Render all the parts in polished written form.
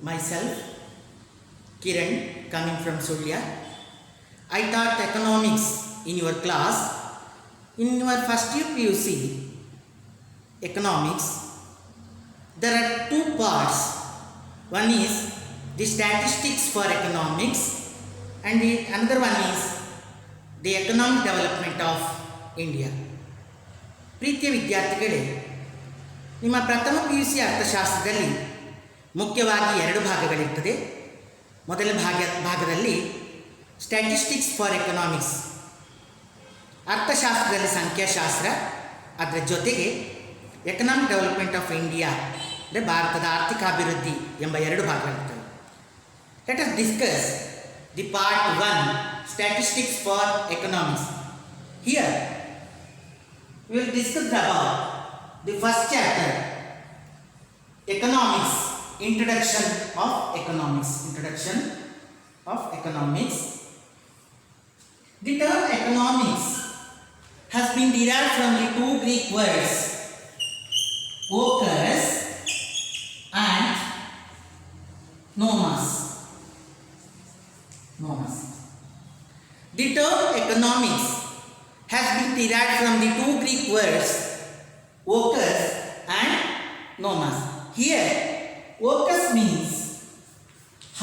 myself Kiran, coming from Sulya. I taught economics in your class. In your first year PUC economics, there are two parts. One is the statistics for economics, and another one is the economic development of India. ಪ್ರೀತಿಯ ವಿದ್ಯಾರ್ಥಿಗಳೇ, ನಿಮ್ಮ ಪ್ರಥಮ PUC ಅರ್ಥಶಾಸ್ತ್ರದಲ್ಲಿ ಮುಖ್ಯವಾಗಿ ಎರಡು ಭಾಗಗಳಿರ್ತದೆ. ಮೊದಲ ಭಾಗದಲ್ಲಿ statistics for economics, ಅರ್ಥಶಾಸ್ತ್ರದಲ್ಲಿ ಸಂಖ್ಯಾಶಾಸ್ತ್ರ, ಅದರ ಜೊತೆಗೆ ಎಕನಾಮಿಕ್ ಡೆವಲಪ್ಮೆಂಟ್ ಆಫ್ ಇಂಡಿಯಾ ಅಂದರೆ ಭಾರತದ ಆರ್ಥಿಕಾಭಿವೃದ್ಧಿ ಎಂಬ ಎರಡು ಭಾಗಗಳಿರ್ತವೆ. Let us discuss the part 1, statistics for economics. Here we will discuss about the first chapter, economics, introduction of economics. The term economics has been derived from the two Greek words oikos and nomos. The term economics has been derived from the two Greek words oikos and nomos. Here, oikos means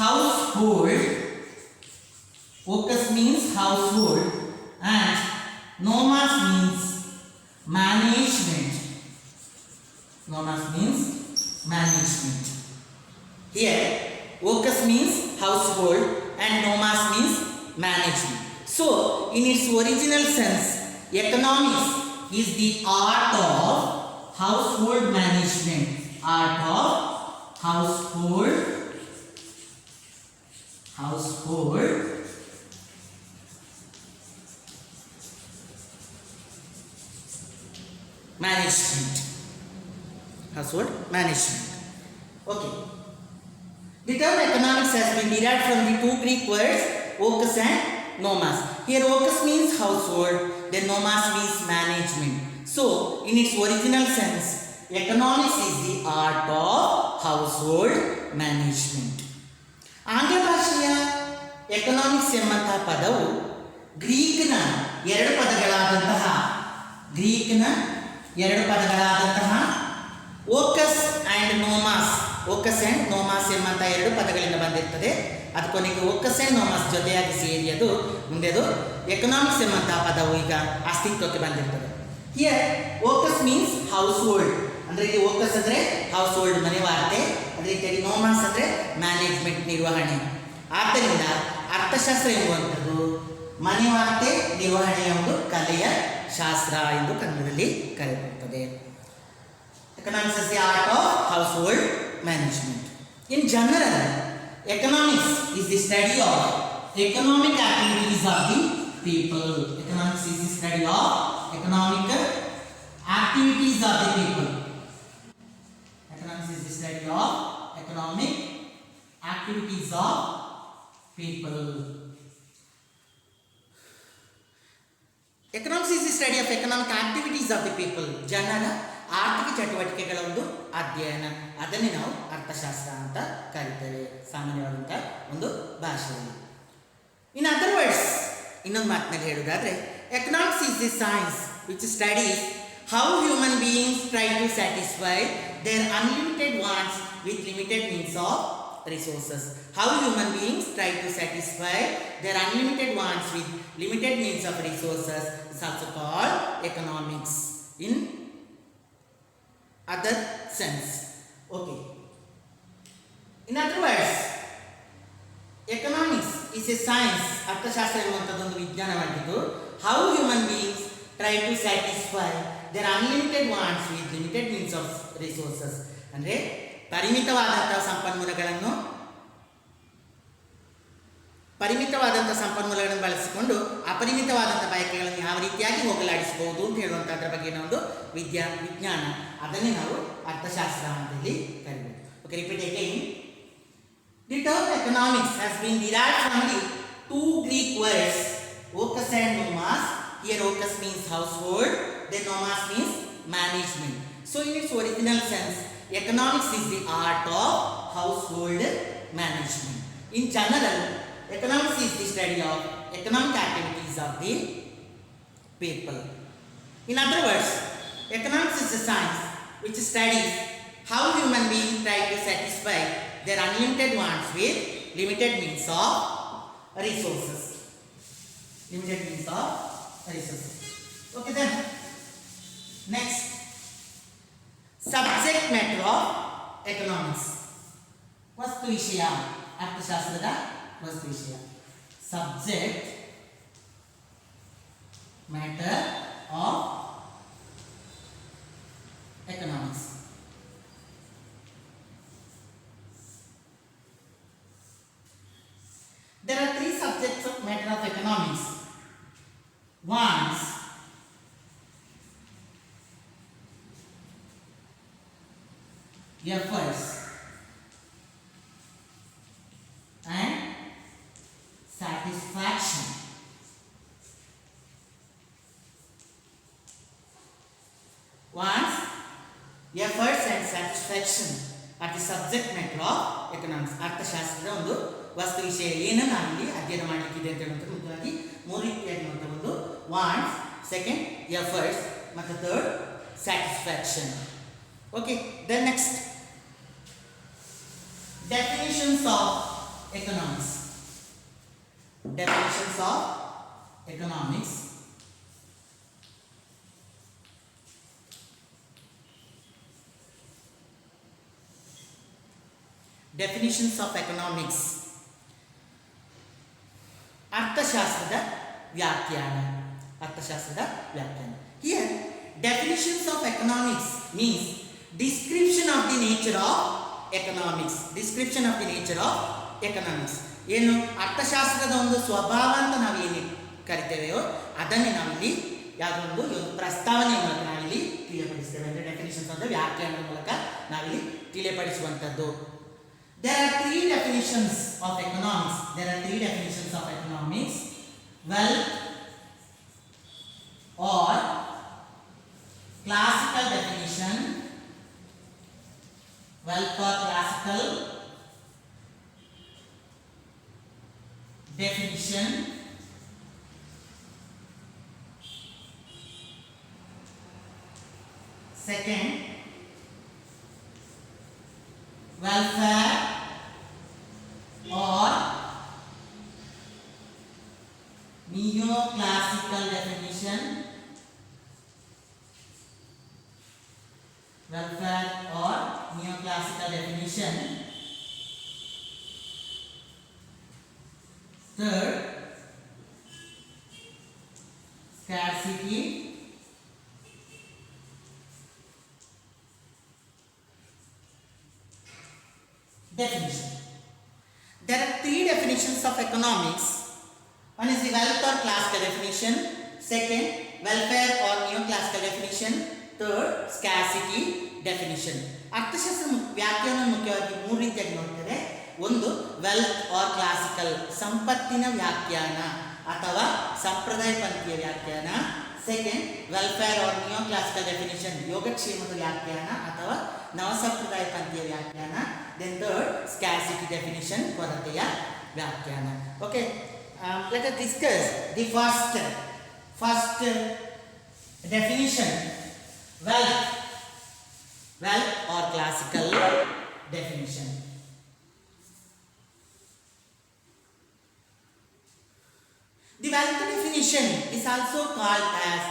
household, and nomos means management. Here, oikos means household and nomos means management. So, in its original sense, economics is the art of household management. Household management. Okay. The term economics has been derived from the two Greek words oikos and nomos. Here oikos means household, then nomos means management. So, in its original sense, economics is the art of household management. ಆಂಗ್ಲ ಭಾಷೆಯ economics ಎಂಬಂತಹ ಪದವು ಗ್ರೀಕ್ನ ಎರಡು ಪದಗಳಾದಂತಹ ಓಕಸ್ and ನೋಮಾಸ್ ಎಂಬಂತಹ ಎರಡು ಪದಗಳಿಂದ ಬಂದಿರ್ತದೆ. ಅದು ಕೊನೆಗೆ ಓಕಸ್ ಆ್ಯಂಡ್ ನೋಮಾಸ್ ಜೊತೆಯಾಗಿ ಸೇರಿ ಅದು ಮುಂದೆ ಅದು ಎಕನಾಮಿಕ್ಸ್ ಎಂಬಂತಹ ಪದವು ಈಗ ಅಸ್ತಿತ್ವಕ್ಕೆ ಬಂದಿರ್ತದೆ. ಹಿಯರ್ ಓಕಸ್ ಮೀನ್ಸ್ ಹೌಸ್ ಹೋಲ್ಡ್, ಅಂದರೆ ಇಲ್ಲಿ ಓಕಸ್ ಅಂದರೆ ಹೌಸ್ ಹೋಲ್ಡ್ ಮನೆ ವಾರ್ತೆ, ಅದೇ ರೀತಿಯಾಗಿ ನೋಮಾಸ್ ಅಂದರೆ ಮ್ಯಾನೇಜ್ಮೆಂಟ್ ನಿರ್ವಹಣೆ. ಆದ್ದರಿಂದ ಅರ್ಥಶಾಸ್ತ್ರ ಎಂಬುವಂಥದ್ದು ಮನೆ ವಾರ್ತೆ ನಿರ್ವಹಣೆಯ ಒಂದು ಕಲೆಯ ಶಾಸ್ತ್ರ ಎಂದು ಕನ್ನಡದಲ್ಲಿ ಕರೆಯಲ್ಪಡುತ್ತದೆ. Economics is the art of household management. In general, economics is the study of economic activities of the people. Economics is the study of economic activities of the people. Economics is the study of economic activities of people. Economics is the study of economic activities of the people. ಜನರ ಆರ್ಥಿಕ ಚಟುವಟಿಕೆಗಳ ಒಂದು ಅಧ್ಯಯನ, ಅದನ್ನೇ ನಾವು ಅರ್ಥಶಾಸ್ತ್ರ ಅಂತ ಕರೀತೇವೆ ಸಾಮಾನ್ಯವಾದಂಥ ಒಂದು ಭಾಷೆಯಲ್ಲಿ. ಇನ್ ಅದರ್ ವರ್ಡ್ಸ್, ಇನ್ನೊಂದು ಮಾತಿನಲ್ಲಿ ಹೇಳುವುದಾದರೆ, economics is the science which studies how human beings try to satisfy their unlimited wants with limited means of resources. How human beings try to satisfy their unlimited wants with limited means of resources is also called economics in other sense. Okay. In other words, economics is a science. ಅರ್ಥಶಾಸ್ತ್ರ ಎನ್ನುವಂಥದ್ದೊಂದು ವಿಜ್ಞಾನವಾಗಿದ್ದು, how human beings try to satisfy their unlimited wants with limited means of resources. ಅಂದರೆ ಪರಿಮಿತವಾದಂಥ ಸಂಪನ್ಮೂಲಗಳನ್ನು ಬಳಸಿಕೊಂಡು ಅಪರಿಮಿತವಾದಂಥ ಬಯಕೆಗಳನ್ನು ಯಾವ ರೀತಿಯಾಗಿ ಹೋಗಲಾಡಿಸಬಹುದು ಅಂತ ಹೇಳುವಂಥದ್ರ ಬಗ್ಗೆ ಒಂದು ವಿಜ್ಞಾನ, ಅದನ್ನೇ ನಾವು ಅರ್ಥಶಾಸ್ತ್ರ ಅಂತೇಳಿ ಕರೀಬೋದು. Okay, repeat again. The term economics has been derived from the two Greek words oikos and nomos. Here oikos means household, then nomos means management. So in its original sense, economics is the art of house household management. In general, economics is the study of economic activities of the people. In other words, economics is a science which studies how human beings try to satisfy their unlimited wants with limited means of resources. Limited means of resources. Okay then. Next, subject matter of economics. ವಸ್ತು ವಿಷಯ, ಅರ್ಥಶಾಸ್ತ್ರದ ವಸ್ತು ವಿಷಯ. Subject matter of economics. There are three subjects of matter of economics. Wants, efforts, and satisfaction. Wants, efforts and satisfaction are the subject matter of economics. ಅರ್ಥಶಾಸ್ತ್ರದ ಒಂದು ವಸ್ತು ವಿಷಯ ಏನು ನಾವಿಲ್ಲಿ ಅಧ್ಯಯನ ಮಾಡಲಿಕ್ಕಿದೆ ಅಂತ ಹೇಳುವಂಥದ್ದು ಮುಖ್ಯವಾಗಿ ಮೂರು ರೀತಿಯಾಗಿರುವಂಥ ಒಂದು ವಾಂಟ್ಸ್, ಸೆಕೆಂಡ್ ಎಫರ್ಟ್ಸ್ ಮತ್ತು third satisfaction. Okay, then next definitions of economics. Definitions of economics. Definitions of economics. ಅರ್ಥಶಾಸ್ತ್ರದ ವ್ಯಾಖ್ಯಾನ. ಅರ್ಥಶಾಸ್ತ್ರದ ವ್ಯಾಖ್ಯಾನ. Here, definitions of economics means description of the nature of economics. Description of the nature of economics. ಏನು ಅರ್ಥಶಾಸ್ತ್ರದ ಒಂದು ಸ್ವಭಾವ ಅಂತ ನಾವು ಏನು ಕರಿತೇವೆಯೋ ಅದನ್ನೇ ನಾವಿಲ್ಲಿ ಯಾವುದೋ ಒಂದು ಪ್ರಸ್ತಾವನೆಯ ಮೂಲಕ ನಾವಿಲ್ಲಿ ತಿಳಿಯಪಡಿಸ್ತೇವೆ. ಅಂದರೆ ಡೆಫಿನಿಷನ್ಸ್ ಅಂದರೆ ವ್ಯಾಖ್ಯಾನದ ಮೂಲಕ ನಾವಿಲ್ಲಿ ತಿಳಿಯಪಡಿಸುವಂಥದ್ದು. There are three definitions of economics. There are three definitions of economics. Wealth or classical definition. Wealth or classical definition. Second, welfare or neoclassical definition. Welfare or neoclassical definition. Third, scarcity definition. There are three definitions of economics. One is the wealth or classical definition. Second, welfare or neoclassical definition. Third, scarcity definition. ಅರ್ಥಶಾಸ್ತ್ರ ವ್ಯಾಖ್ಯಾನ ಮುಖ್ಯವಾಗಿ ಮೂರು ರೀತಿಯಾಗಿ ನೋಡ್ತೇವೆ. ಒಂದು wealth R classical, ಸಂಪತ್ತಿನ ವ್ಯಾಖ್ಯಾನ ಅಥವಾ ಸಂಪ್ರದಾಯ ಪಂಥೀಯ ವ್ಯಾಖ್ಯಾನ. Second, welfare or neo classical definition, ಯೋಗಕ್ಷೇಮದ ವ್ಯಾಖ್ಯಾನ ಅಥವಾ ನವಸಂಪ್ರದಾಯ ಪಂಥೀಯ ವ್ಯಾಖ್ಯಾನ. ದೆನ್ ಥರ್ಡ್, ಸ್ಕ್ಯಾರ್ಸಿಟಿ ಡೆಫಿನಿಷನ್, ಕೊರತೆಯ ವ್ಯಾಖ್ಯಾನ. Okay, let us discuss the first definition, wealth or classical definition. The wealth definition is also called as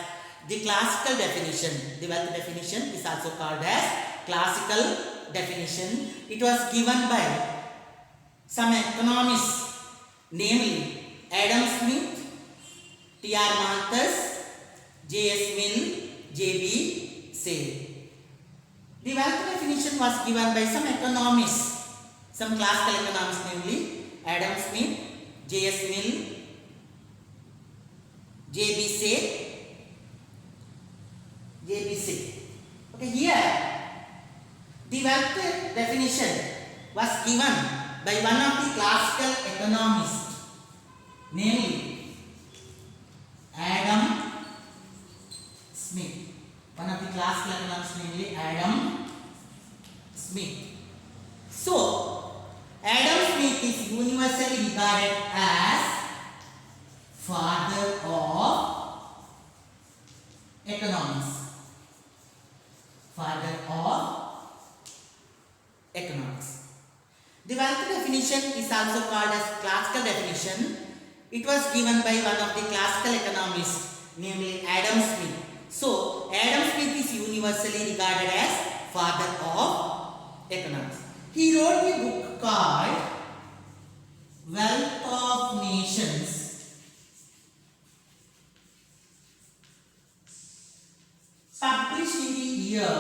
the classical definition. The wealth definition is also called as classical definition. It was given by some economists, namely Adam Smith, T.R. Malthus, J.S. Mill, J.B. Say. The wealth definition was given by some economists, some classical economists, namely Adam Smith, J.S. Mill, J.B. Say. Okay, here the wealth definition was given by one of the classical economists, namely Adam Smith. One of the classical economists, namely Adam Smith. So, Smith is universally regarded as father of economics. Father of economics. The wealth definition is also called as classical definition. It was given by one of the classical economists, namely Adam Smith. So, Adam Smith is universally regarded as father of economics. He wrote a book called Wealth of Nations, published in the year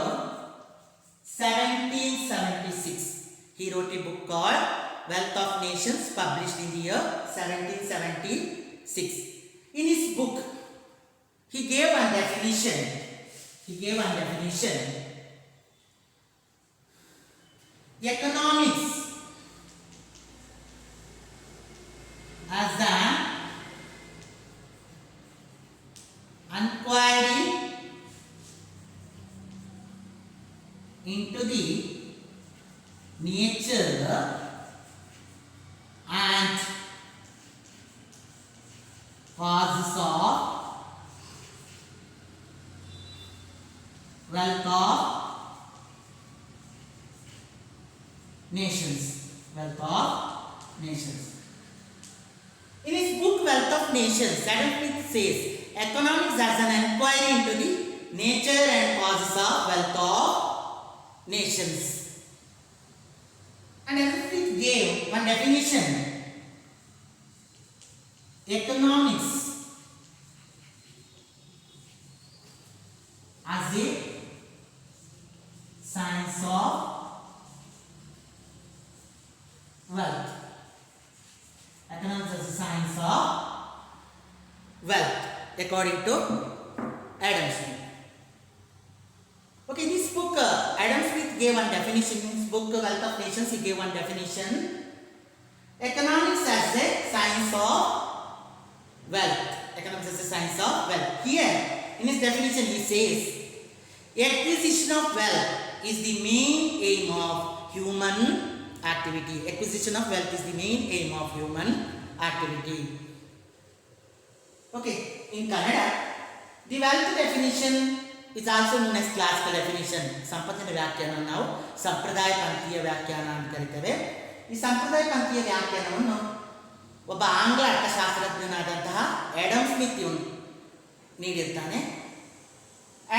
1776. He wrote a book called Wealth of Nations, published in the year 1776. In his book, he gave one definition. Economics as an inquiry into the nature and causes of wealth of nations. Wealth of nations. In his book Wealth of Nations, Adam Smith says economics as an inquiry into the nature and causes of wealth of nations. And Adam Smith gave one definition. Economics as a science of wealth. Economics as a science of wealth, according to Adam Smith. Okay, this book, Adam Smith gave one definition. In his book, Wealth of Nations, he gave one definition. Economics as a science of wealth. Economics as a science of wealth. Here, in his definition, he says, acquisition of wealth is the main aim of human activity. Acquisition of wealth is the main aim of human activity. Okay, in Kannada, the wealth definition is also known as classical definition. ಸಂಪತ್ತಿನ ವ್ಯಾಖ್ಯಾನ ನಾವು ಸಂಪ್ರದಾಯ ಪಂಥೀಯ ವ್ಯಾಖ್ಯಾನ ಅಂತ ಕರೀತೇವೆ. ಈ ಸಂಪ್ರದಾಯ ಪಂಥೀಯ ವ್ಯಾಖ್ಯಾನವನ್ನು ಒಬ್ಬ ಆಂಗ್ಲ ಅರ್ಥಶಾಸ್ತ್ರಜ್ಞನಾದಂತಹ ಆಡಮ್ ಸ್ಮಿತ್ ನೀಡಿರ್ತಾನೆ.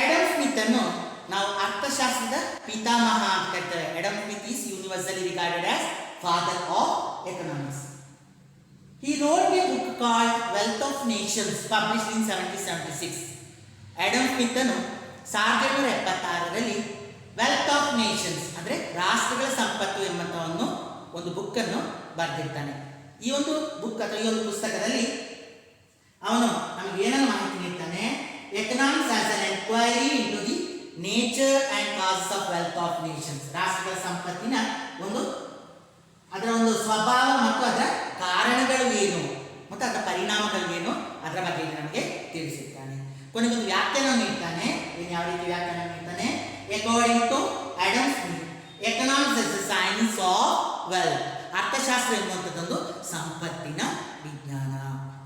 ಆಡಮ್ ಸ್ಮಿತ್ ಅನ್ನು ನಾವು ಅರ್ಥಶಾಸ್ತ್ರದ ಪಿತಾಮಹ ಅಂತ ಕರೀತೇವೆ. Adam Smith is universally regarded as father of economics. He wrote a book called Wealth of Nations, published in 1776. Adam Smith ಅನ್ನು 1776ರಲ್ಲಿ ವೆಲ್ತ್ ಆಫ್ ನೇಷನ್ಸ್ ಅಂದರೆ ರಾಷ್ಟ್ರಗಳ ಸಂಪತ್ತು ಎಂಬಂತಹ ಒಂದು ಬುಕ್ ಅನ್ನು ಬರೆದಿರ್ತಾನೆ. ಈ ಒಂದು ಬುಕ್ ಅಥವಾ ಈ ಒಂದು ಪುಸ್ತಕದಲ್ಲಿ ಅವನು ನಮಗೆ ಏನನ್ನು ಮಾಹಿತಿ ನೀಡ್ತಾನೆ? Economics as an enquiry into the nature and causes of wealth of nations. ರಾಷ್ಟ್ರಗಳ ಸಂಪತ್ತಿನ ಅದರ ಒಂದು ಸ್ವಭಾವ ಮತ್ತು ಅದರ ಕಾರಣಗಳು ಏನು ಮತ್ತು ಅದರ ಪರಿಣಾಮಗಳು ಏನು ಅದರ ಬಗ್ಗೆ ನಮಗೆ ತಿಳಿಸಿರ್ತಾನೆ. ಕೊನೆಗೊಂದು ವ್ಯಾಖ್ಯಾನ ನೀಡ್ತಾನೆ. ಇನ್ನು ಯಾವ ರೀತಿ ವ್ಯಾಖ್ಯಾನ ನೀಡ್ತಾನೆ? According to Adam Smith, economics is a science of wealth. ಅರ್ಥಶಾಸ್ತ್ರ ಎಂಬುವಂಥದ್ದೊಂದು ಸಂಪತ್ತಿನ ವಿಜ್ಞಾನ.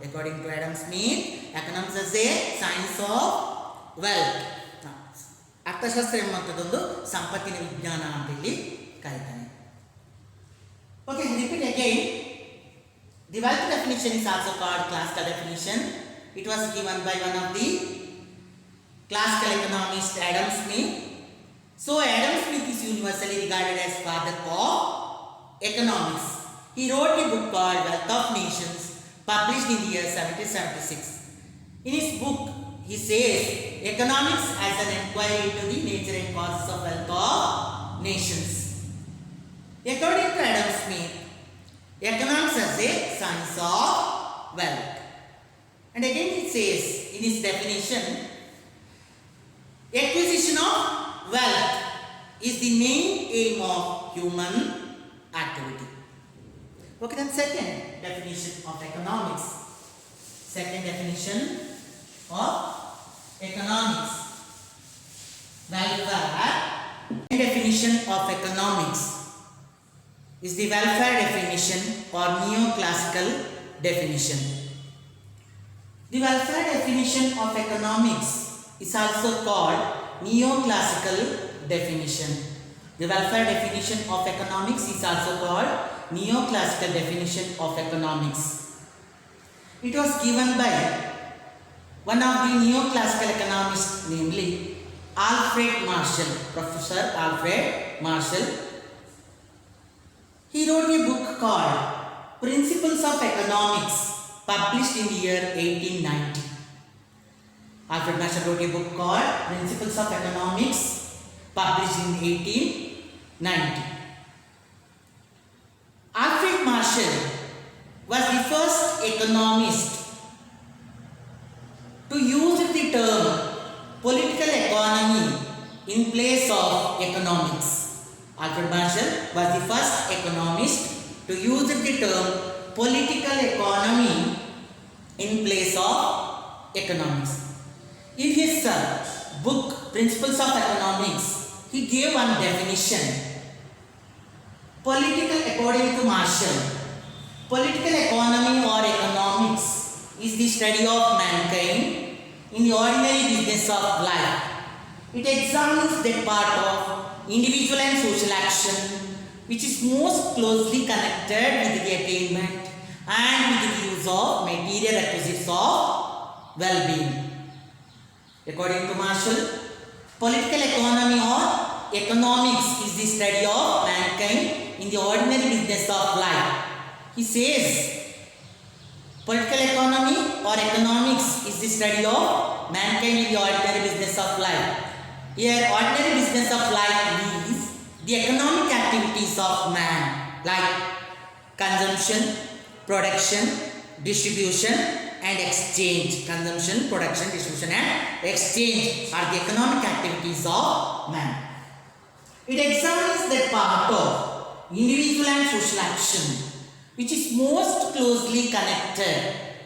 According to Adam Smith, economics is a science of wealth. ಅರ್ಥಶಾಸ್ತ್ರ ಎಂಬುವಂಥದ್ದೊಂದು ಸಂಪತ್ತಿನ ವಿಜ್ಞಾನ ಅಂತ ಇಲ್ಲಿ ಕರೀತಾನೆ. Okay, repeat again. The wealth definition is also called classical definition. It was given by one of the classical economist Adam Smith. So Adam Smith is universally regarded as father of economics. He wrote a book called Wealth of Nations, published in the year 1776. In his book, he says economics as an inquiry into the nature and causes of wealth of nations. According to Adam Smith, economics as a science of wealth. And again it says in his definition, acquisition of wealth is the main aim of human activity. Okay, then second definition of economics. Second definition of economics. Welfare. Definition of economics. is the welfare definition or neoclassical definition. The welfare definition of economics is also called neoclassical definition. The welfare definition of economics is also called neoclassical definition of economics. It was given by one of the neoclassical economists, namely Alfred Marshall, Professor Alfred Marshall. He wrote a book called Principles of Economics, published in the year 1890. Alfred Marshall wrote a book called Principles of Economics, published in 1890. Alfred Marshall was the first economist to use the term political economy in place of economics. Alfred Marshall was the first economist to use the term political economy in place of economics. In his book Principles of Economics, he gave one definition. Political, according to Marshall, political economy or economics is the study of mankind in the ordinary business of life. It examines that part of individual and social action which is most closely connected with the attainment and with the use of material requisites of well-being. According to Marshall, political economy or economics is the study of mankind in the ordinary business of life. He says political economy or economics is the study of mankind in the ordinary business of life. Here, ordinary business of life is the economic activities of man, like consumption, production, distribution and exchange. Consumption, production, distribution and exchange are the economic activities of man. It examines that part of individual and social action which is most closely connected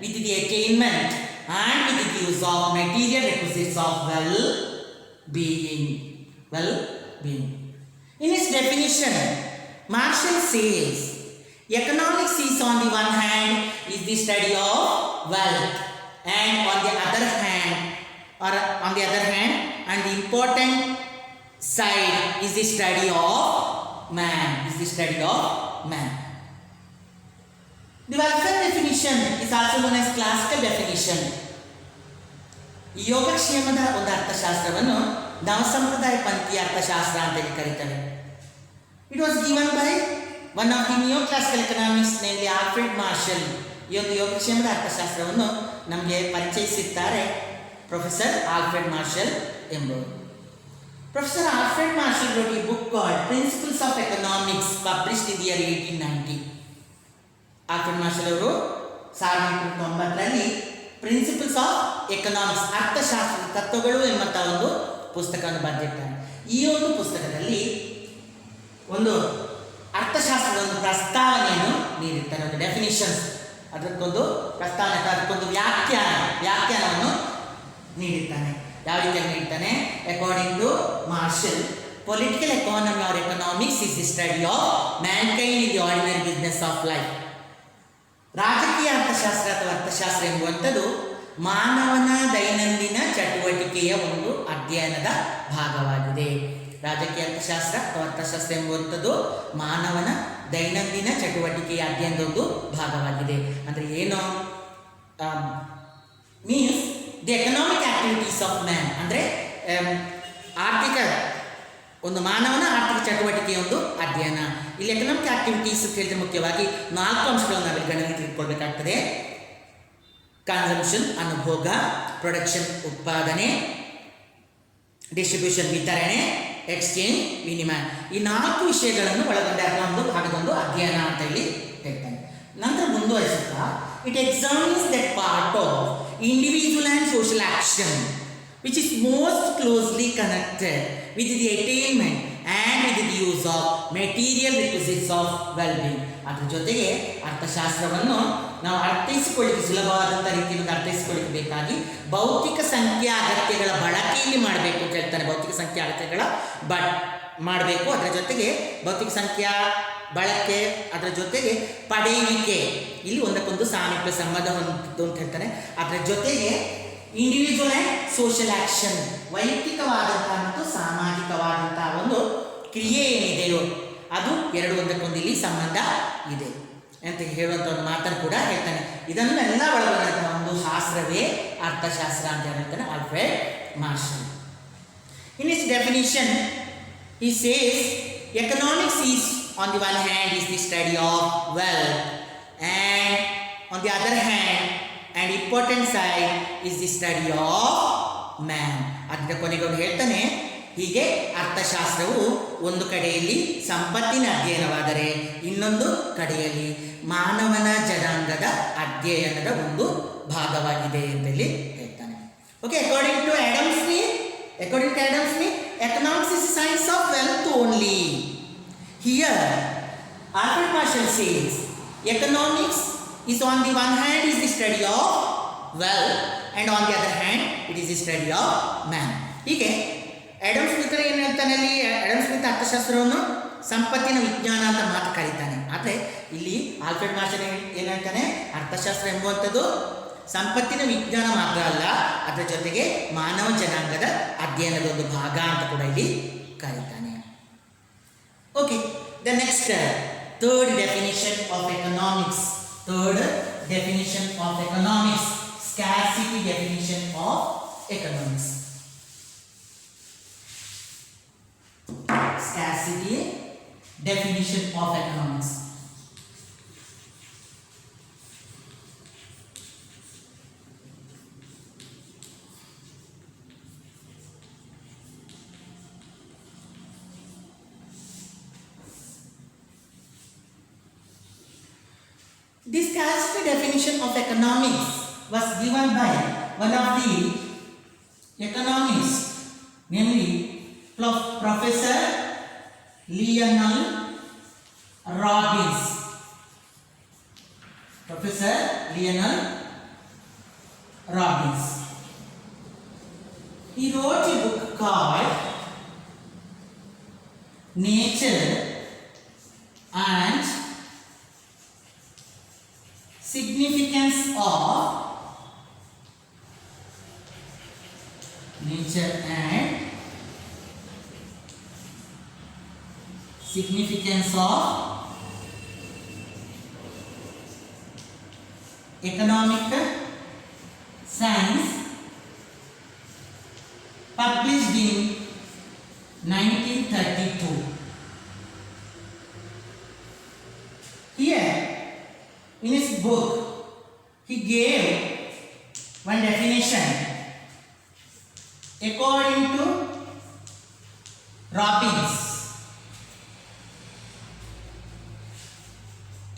with the attainment and with the use of material requisites of well-being. In his definition, Marshall says, economics is on the one hand is the study of wealth, and on the other hand, and the important side is the study of man. The welfare definition is also known as classical definition. ಯೋಗಕ್ಷೇಮದ ಒಂದು ಅರ್ಥಶಾಸ್ತ್ರವನ್ನು ನವಸಂಪ್ರದಾಯ ಪಂಥೀಯ ಅರ್ಥಶಾಸ್ತ್ರ ಅಂತ ಕರೀತಾರೆ. It was given by one of the neoclassical economists, namely Alfred Marshall. ಈ ಒಂದು ಯೋಗಕ್ಷೇಮದ ಅರ್ಥಶಾಸ್ತ್ರವನ್ನು ನಮಗೆ ಪರಿಚಯಿಸಿದ್ದಾರೆ professor Alfred marshal ಎಂಬುವರು. Professor Alfred Marshall wrote a book called Principles of Economics, published in the year 1890. Alfred marshal ಅವರು 1890ರಲ್ಲಿ principles of economics, ಅರ್ಥಶಾಸ್ತ್ರದ ತತ್ವಗಳು ಎಂಬಂತಹ ಒಂದು ಪುಸ್ತಕವನ್ನು ಬರೆದಿರ್ತಾರೆ. ಈ ಒಂದು ಪುಸ್ತಕದಲ್ಲಿ ಒಂದು ಅರ್ಥಶಾಸ್ತ್ರದ ಒಂದು ಪ್ರಸ್ತಾವನೆಯನ್ನು ನೀಡಿರ್ತಾರೆ, ಒಂದು ಡೆಫಿನಿಷನ್ಸ್, ಅದಕ್ಕೊಂದು ಪ್ರಸ್ತಾವನೆ, ಅದಕ್ಕೊಂದು ವ್ಯಾಖ್ಯಾನವನ್ನು ನೀಡಿರ್ತಾನೆ. ಯಾವ ರೀತಿಯಾಗಿ ನೀಡ್ತಾನೆ? According to Marshall, political economy or economics is the study of mankind in the ordinary business of life. ರಾಜಕೀಯ ಅರ್ಥಶಾಸ್ತ್ರ ಅಥವಾ ಅರ್ಥಶಾಸ್ತ್ರ ಎಂಬುವಂಥದ್ದು ಮಾನವನ ದೈನಂದಿನ ಚಟುವಟಿಕೆಯ ಒಂದು ಅಧ್ಯಯನದ ಭಾಗವಾಗಿದೆ. ರಾಜಕೀಯ ಅರ್ಥಶಾಸ್ತ್ರ ಅಥವಾ ಅರ್ಥಶಾಸ್ತ್ರ ಎಂಬುವಂಥದ್ದು ಮಾನವನ ದೈನಂದಿನ ಚಟುವಟಿಕೆಯ ಅಧ್ಯಯನದ ಒಂದು ಭಾಗವಾಗಿದೆ. ಅಂದರೆ ಏನು? Means the economic activities of man, ಅಂದರೆ ಆರ್ಥಿಕ ಒಂದು ಮಾನವನ ಆರ್ಥಿಕ ಚಟುವಟಿಕೆಯ ಒಂದು ಅಧ್ಯಯನ. ಇಲ್ಲಿ ಎಕನಾಮಿಕ್ ಆಕ್ಟಿವಿಟೀಸ್ ಅಂತ ಹೇಳಿದ್ರೆ ಮುಖ್ಯವಾಗಿ 4 ಅಂಶಗಳನ್ನು ನಾವಿಲ್ಲಿ ಗಣನೆಗೆ ತೆಗೆದುಕೊಳ್ಬೇಕಾಗ್ತದೆ. ಕನ್ಸಂಪ್ಷನ್ ಅನುಭೋಗ, ಪ್ರೊಡಕ್ಷನ್ ಉತ್ಪಾದನೆ, ಡಿಸ್ಟ್ರಿಬ್ಯೂಷನ್ ವಿತರಣೆ, ಎಕ್ಸ್ಚೇಂಜ್ ವಿನಿಮಯ. ಈ 4 ವಿಷಯಗಳನ್ನು ಒಳಗೊಂಡ ಒಂದು ಭಾಗದೊಂದು ಅಧ್ಯಯನ ಅಂತ ಇಲ್ಲಿ ಹೇಳ್ತಾನೆ. ನಂತರ ಮುಂದುವರಿಸುತ್ತಾ, it examines that part of individual and social action which is most closely connected with the attainment and with the use of material requisites of well-being. ಅದರ ಜೊತೆಗೆ ಅರ್ಥಶಾಸ್ತ್ರವನ್ನು ನಾವು ಅರ್ಥೈಸಿಕೊಳ್ಳಿಕ್ಕೆ ಸುಲಭವಾದಂಥ ರೀತಿಯಿಂದ ಅರ್ಥೈಸಿಕೊಳ್ಳಿಕ್ಕೆ ಬೇಕಾಗಿ ಭೌತಿಕ ಸಂಖ್ಯಾ ಅಗತ್ಯಗಳ ಬಳಕೆಯಲ್ಲಿ ಮಾಡಬೇಕು ಅಂತ ಹೇಳ್ತಾನೆ. ಭೌತಿಕ ಸಂಖ್ಯಾ ಅಗತ್ಯಗಳ ಮಾಡಬೇಕು. ಅದರ ಜೊತೆಗೆ ಭೌತಿಕ ಸಂಖ್ಯಾ ಬಳಕೆ, ಅದರ ಜೊತೆಗೆ ಪಡೆಯುವಿಕೆ, ಇಲ್ಲಿ ಒಂದಕ್ಕೊಂದು ಸಾಮೀಪ್ಯ ಸಂಬಂಧ ಹೊಂದಿದ್ದು ಅಂತ ಹೇಳ್ತಾನೆ. ಅದರ ಜೊತೆಗೆ ಇಂಡಿವಿಜುವಲ್ ಆ್ಯಂಡ್ ಸೋಷಿಯಲ್ ಆ್ಯಕ್ಷನ್, ವೈಯಕ್ತಿಕವಾದಂಥ ಮತ್ತು ಸಾಮಾಜಿಕವಾದಂಥ ಒಂದು ಕ್ರಿಯೆ ಏನಿದೆಯೋ ಅದು ಎರಡು ಒಂದಕ್ಕೊಂದು ಇಲ್ಲಿ ಸಂಬಂಧ ಇದೆ ಅಂತ ಹೇಳುವಂಥ ಒಂದು ಮಾತನ್ನು ಕೂಡ ಹೇಳ್ತಾನೆ. ಇದನ್ನೆಲ್ಲ ಒಳಗೊಂಡಂತಹ ಒಂದು ಶಾಸ್ತ್ರವೇ ಅರ್ಥಶಾಸ್ತ್ರ ಅಂತ ಹೇಳ್ತಾನೆ Alfred marshal. In his definition, he says economics is on the one hand is the study of wealth, and on the other hand and important side is the study of man. ಅದರ ಕೊನೆಗೆ ಅವನು ಹೇಳ್ತಾನೆ, ಹೀಗೆ ಅರ್ಥಶಾಸ್ತ್ರವು ಒಂದು ಕಡೆಯಲ್ಲಿ ಸಂಪತ್ತಿನ ಅಧ್ಯಯನವಾದರೆ ಇನ್ನೊಂದು ಕಡೆಯಲ್ಲಿ ಮಾನವನ ಜನಾಂಗದ ಅಧ್ಯಯನದ ಒಂದು ಭಾಗವಾಗಿದೆ ಅಂತೇಳಿ ಹೇಳ್ತಾನೆ. Okay, according to Adam Smith, economics is a science of wealth only. Here, Alfred Marshall says, economics is on the one hand is the study of wealth, and on the other hand it is the study of man. ಹೀಗೆ Adam Smith ಏನು ಹೇಳ್ತಾನೆ ಅಲ್ಲಿ, Adam Smith ಅರ್ಥಶಾಸ್ತ್ರವನ್ನು ಸಂಪತ್ತಿನ ವಿಜ್ಞಾನ ಅಂತ ಮಾತು ಕರೀತಾನೆ. ಆದರೆ ಇಲ್ಲಿ ಆಲ್ಫ್ರೆಡ್ ಮಾರ್ಷಲ್ ಏನು ಹೇಳ್ತಾನೆ, ಅರ್ಥಶಾಸ್ತ್ರ ಎಂಬುವಂಥದ್ದು ಸಂಪತ್ತಿನ ವಿಜ್ಞಾನ ಮಾತ್ರ ಅಲ್ಲ, ಅದರ ಜೊತೆಗೆ ಮಾನವ ಜನಾಂಗದ ಅಧ್ಯಯನದ ಒಂದು ಭಾಗ ಅಂತ ಕೂಡ ಇಲ್ಲಿ ಕರೀತಾನೆ. Okay, the next third definition of economics. Scarcity definition of economics. Scarcity definition of economics. This scarcity definition of economics was given by one of the economists, namely Professor Lionel Robbins. Professor Lionel Robbins. He wrote a book called Nature and Significance of Nature and Significance of Economic Science, published in 1932. Here in his book he gave one definition according to Robbins.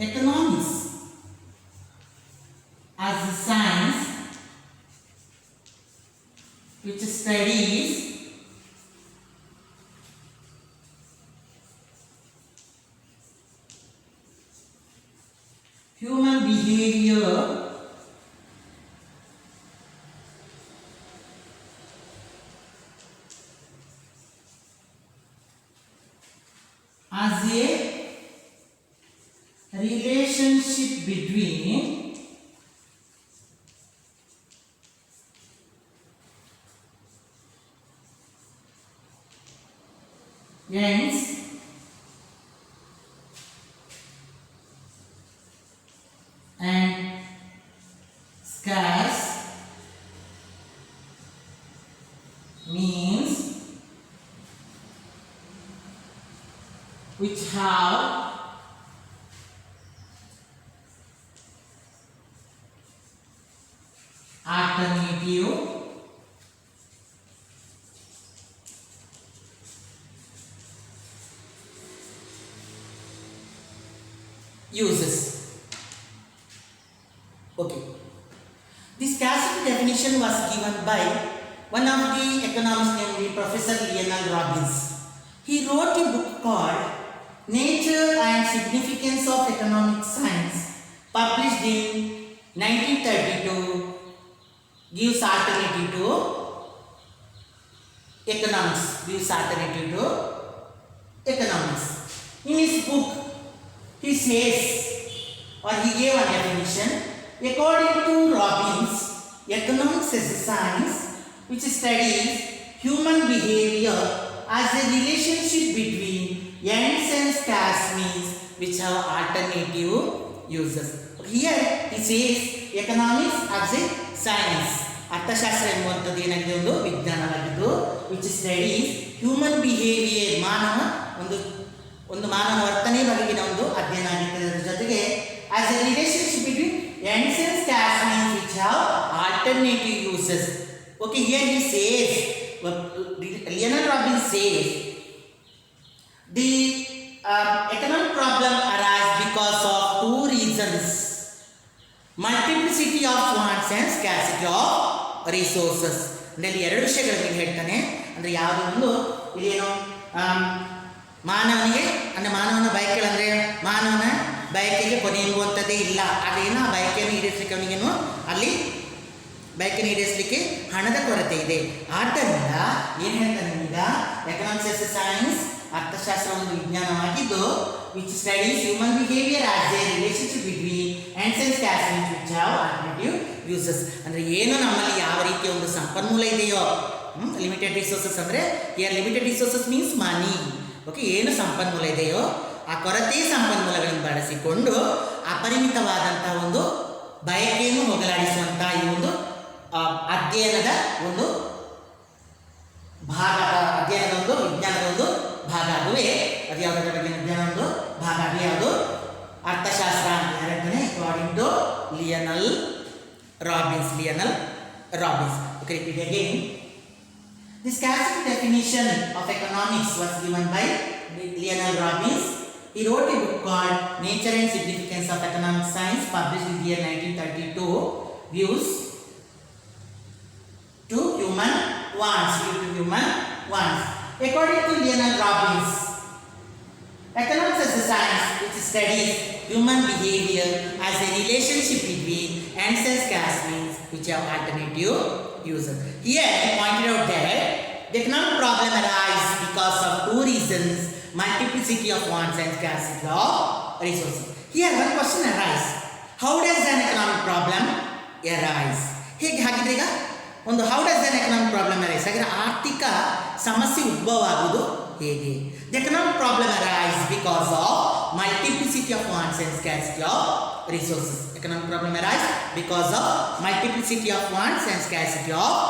Economics as a science which studies human behavior as a relationship between ends and scarce means which have alternative uses. Okay, this scarcity definition was given by one of the economists named Professor Lionel Robbins. He wrote a book called Nature and Significance of Economic Science, published in 1932, gives alternative to economics. In his book He says, or he gave a definition, according to Robbins, economics is a science which studies human behavior as a relationship between ends and cash means which have alternative uses. Here he says economics as a science. ಅರ್ಥಶಾಸ್ತ್ರ ಎನ್ನುವಂಥದ್ದು ಏನಾಗಿದೆ, ಒಂದು ವಿಜ್ಞಾನವಾಗಿದ್ದು which studies human behaviour, ಒಂದು ಮಾನವ ವರ್ತನೆ ಬಗೆಗಿನ ಒಂದು ಅಧ್ಯಯನ ಆಗಿರ್ತದೆ. ಅದರ ಜೊತೆಗೆ as a relationship between ends and scarce means which have alternative uses. Okay, here he says, Leonard Robbins says the economic problem arises because of two reasons: multiplicity of wants and scarcity of resources. ಅಂದರೆ ಎರಡು ವಿಷಯಗಳನ್ನು ಹೇಳ್ತಾನೆ. ಅಂದರೆ ಯಾವುದೋ ಒಂದು ಇದೇನು ಮಾನವನಿಗೆ, ಅಂದರೆ ಮಾನವನ ಬಯಕೆಗಳಂದರೆ ಮಾನವನ ಬಯಕೆಗೆ ಕೊನೆ ಎಂಬುವಂಥದ್ದೇ ಇಲ್ಲ. ಅದೇನು ಆ ಬಯಕೆಯನ್ನು ಈಡೇರಿಸಲಿಕ್ಕೆ ಅವನಿಗೇನು ಅಲ್ಲಿ ಬಯಕೆಯನ್ನು ಈಡೇರಿಸಲಿಕ್ಕೆ ಹಣದ ಕೊರತೆ ಇದೆ. ಆದ್ದರಿಂದ ಏನು ಹೇಳ್ತಾನೆ ಈಗ, ಎಕನಾಮಿಕ್ಸ್ ಎಸ್ ಎ ಸೈನ್ಸ್, ಅರ್ಥಶಾಸ್ತ್ರ ಒಂದು ವಿಜ್ಞಾನವಾಗಿದ್ದು which studies human behaviour as a relationship between ends and scarce which have alternative uses. ಅಂದರೆ ಏನು ನಮ್ಮಲ್ಲಿ ಯಾವ ರೀತಿಯ ಒಂದು ಸಂಪನ್ಮೂಲ ಇದೆಯೋ, ಲಿಮಿಟೆಡ್ ರಿಸೋರ್ಸಸ್ ಅಂದರೆ here limited resources means money. Okay, ಏನು ಸಂಪನ್ಮೂಲ ಇದೆಯೋ ಆ ಕೊರತೆ ಸಂಪನ್ಮೂಲಗಳನ್ನು ಬಳಸಿಕೊಂಡು ಅಪರಿಮಿತವಾದಂಥ ಒಂದು ಬಯಕೆಯನ್ನು ಹೋಗಲಾಡಿಸುವಂಥ ಈ ಒಂದು ಅಧ್ಯಯನದ ಒಂದು ಭಾಗ, ಅಧ್ಯಯನದ ಒಂದು ವಿಜ್ಞಾನದ ಒಂದು ಭಾಗ ಅದುವೇ. ಅದು ಯಾವುದರ ಬಗ್ಗೆ ವಿಜ್ಞಾನ ಒಂದು ಭಾಗ ಅದು ಯಾವುದು, ಅರ್ಥಶಾಸ್ತ್ರ ಅಂತ ಹೇಳ್ತಾನೆ. According to Leonard Robbins. Okay, repeat again. This classic definition of economics was given by Leonard Robbins. He wrote a book called Nature and Significance of Economic Science, published in the year 1932. Views to human wants. According to Leonard Robbins, economics is a science which studies human behavior as a relationship between ends and scarce means which have alternative uses. Here he pointed out that the economic problem arises because of two reasons: multiplicity of wants and scarcity of resources. Here one question arises: how does an economic problem arise? ಹೇಗೆ ಹಾಗಿದ್ರೆ ಈಗ ಒಂದು how does an economic problem arise, ಹಾಗೆ ಆರ್ಥಿಕ ಸಮಸ್ಯೆ ಉದ್ಭವ ಆಗುವುದು ಹೇಗೆ? The economic problem arise because of multiplicity of wants and scarcity of resources. Economic problem arise because of multiplicity of wants and scarcity of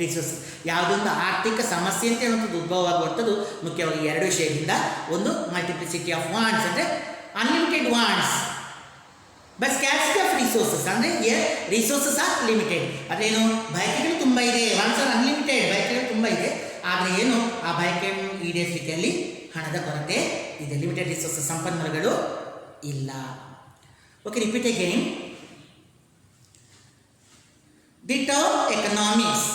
resources. ಯಾವುದೊಂದು ಆರ್ಥಿಕ ಸಮಸ್ಯೆ ಅಂತ ಹೇಳುವಂಥದ್ದು ಉದ್ಭವವಾಗುವಂಥದ್ದು ಮುಖ್ಯವಾಗಿ ಎರಡು ವಿಷಯದಿಂದ. ಒಂದು ಮಲ್ಟಿಪ್ಲಿಸಿಟಿ ಆಫ್ ವಾಂಟ್ಸ್ ಅಂದರೆ unlimited wants, but scarcity of resources ಅಂದರೆ ರಿಸೋರ್ಸಸ್ ಆರ್ ಲಿಮಿಟೆಡ್. ಅದೇನು ಬಯಕೆಗಳು ತುಂಬ ಇದೆ, ವಾಂಟ್ಸ್ ಆರ್ ಅನ್ಲಿಮಿಟೆಡ್, ಬಯಕೆಗಳು ತುಂಬ ಇದೆ, ಆದರೆ ಏನು ಆ ಬಯಕೆಯನ್ನು ಈಡೇರಿಸಲಿಕ್ಕೆ ಅಲ್ಲಿ ಹಣದ ಕೊರತೆ ಇದೆ, ಲಿಮಿಟೆಡ್ ರಿಸೋರ್ಸಸ್ ಸಂಪನ್ಮೂಲಗಳು ಇಲ್ಲ. Okay, repeat again. The term economics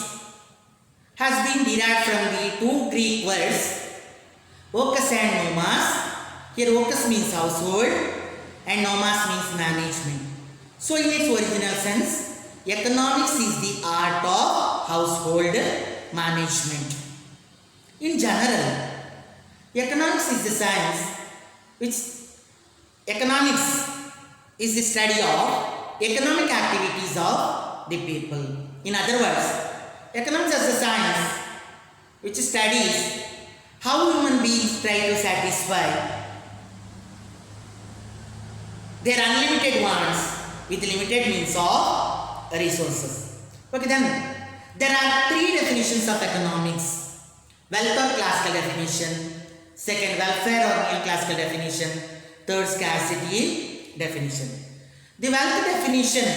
has been derived from the two Greek words ocus and nomos. Here ocus means household and nomos means management. So in its original sense, economics is the art of household management. In general, economics is the science which economics is the study of economic activities of the people. In other words, economics is a science which studies how human beings try to satisfy their unlimited wants with limited means of resources. Okay, then there are three definitions of economics: wealth or classical definition, second welfare or neoclassical definition, third scarcity definition. The wealth definition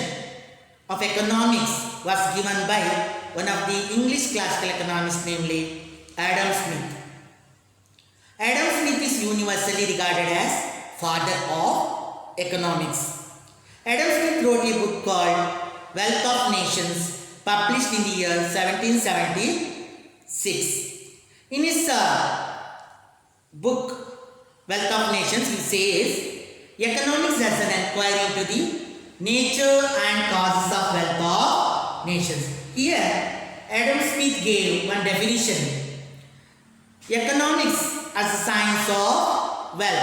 of economics was given by one of the English classical economists, namely Adam Smith. Adam Smith is universally regarded as father of economics. Adam Smith wrote a book called Wealth of Nations, published in the year 1776. In his book Wealth of Nations, he says economics as an inquiry into the nature and causes of wealth of nations. Here Adam Smith gave one definition: economics as a science of wealth.